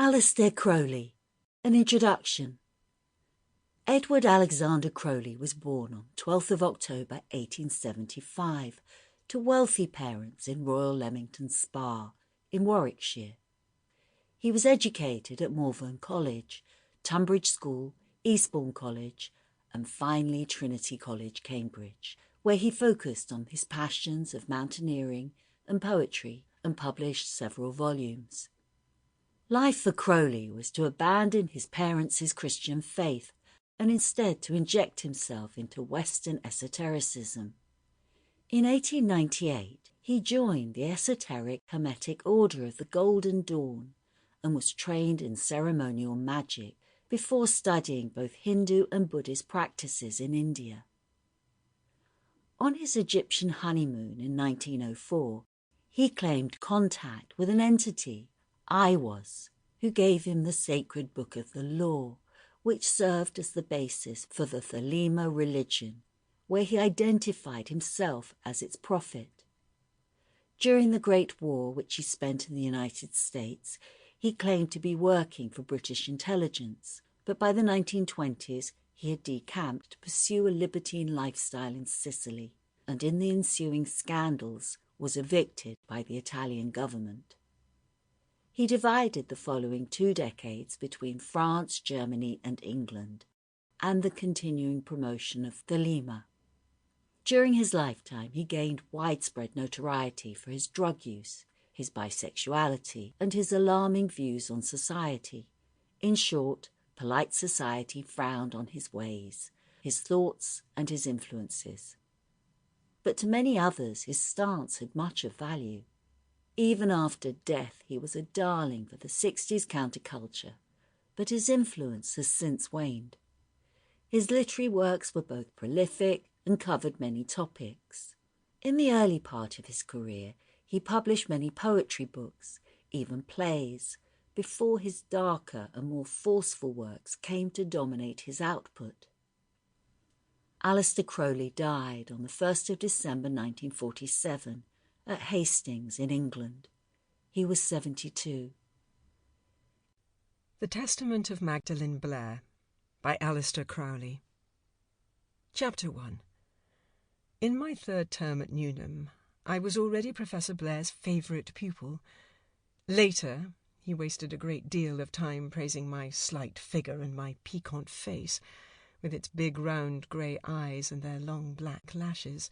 Aleister Crowley. An introduction. Edward Alexander Crowley was born on 12th of October 1875 to wealthy parents in Royal Leamington Spa in Warwickshire. He was educated at Malvern College, Tonbridge School, Eastbourne College, and finally Trinity College, Cambridge, where he focused on his passions of mountaineering and poetry and published several volumes. Life for Crowley was to abandon his parents' Christian faith and instead to inject himself into Western esotericism. In 1898, he joined the esoteric Hermetic Order of the Golden Dawn and was trained in ceremonial magic before studying both Hindu and Buddhist practices in India. On his Egyptian honeymoon in 1904, he claimed contact with an entity, Aiwass, who gave him the sacred book of the law, which served as the basis for the Thelema religion, where he identified himself as its prophet. During the Great War, which he spent in the United States, he claimed to be working for British intelligence, but by the 1920s he had decamped to pursue a libertine lifestyle in Sicily, and in the ensuing scandals was evicted by the Italian government. He divided the following 2 decades between France, Germany and England, and the continuing promotion of Thelema. During his lifetime he gained widespread notoriety for his drug use, his bisexuality and his alarming views on society. In short, polite society frowned on his ways, his thoughts and his influences. But to many others his stance had much of value. Even after death he was a darling for the 60s counterculture, but his influence has since waned. His literary works were both prolific and covered many topics. In the early part of his career he published many poetry books, even plays, before his darker and more forceful works came to dominate his output. Aleister Crowley died on the 1st of December 1947 at Hastings in England. He was 72. The Testament of Magdalen Blair by Aleister Crowley. Chapter 1. In my 3rd term at Newnham, I was already Professor Blair's favourite pupil. Later, he wasted a great deal of time praising my slight figure and my piquant face, with its big round grey eyes and their long black lashes.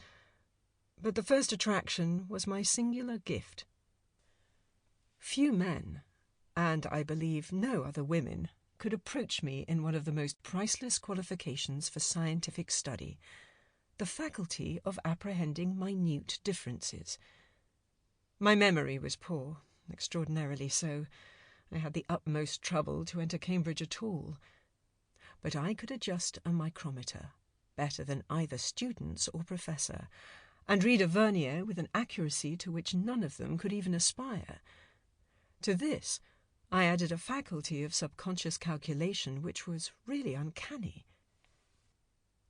But the first attraction was my singular gift. Few men, and I believe no other women, could approach me in one of the most priceless qualifications for scientific study, the faculty of apprehending minute differences. My memory was poor, extraordinarily so. I had the utmost trouble to enter Cambridge at all. But I could adjust a micrometer better than either students or professor, and read a vernier with an accuracy to which none of them could even aspire. To this I added a faculty of subconscious calculation which was really uncanny.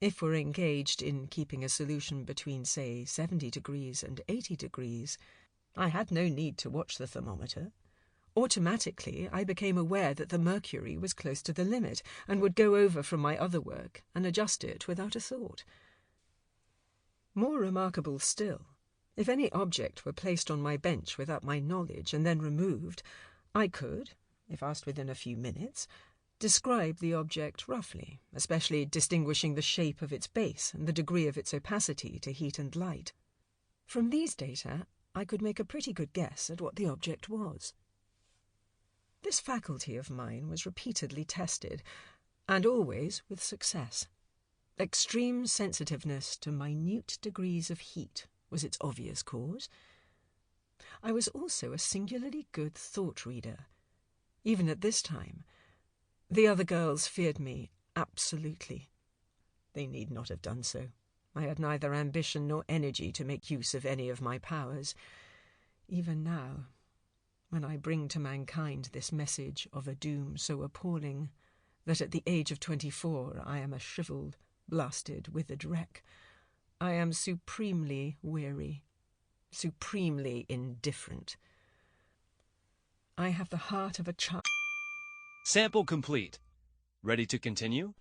If we're engaged in keeping a solution between, say, 70 degrees and 80 degrees, I had no need to watch the thermometer. Automatically I became aware that the mercury was close to the limit, and would go over from my other work and adjust it without a thought. More remarkable still, if any object were placed on my bench without my knowledge and then removed, I could, if asked within a few minutes, describe the object roughly, especially distinguishing the shape of its base and the degree of its opacity to heat and light. From these data, I could make a pretty good guess at what the object was. This faculty of mine was repeatedly tested, and always with success. Extreme sensitiveness to minute degrees of heat was its obvious cause. I was also a singularly good thought-reader. Even at this time, the other girls feared me absolutely. They need not have done so. I had neither ambition nor energy to make use of any of my powers. Even now, when I bring to mankind this message of a doom so appalling that at the age of 24 I am a shrivelled, blasted, withered wreck, I am supremely weary, supremely indifferent. I have the heart of a child. Sample complete. Ready to continue?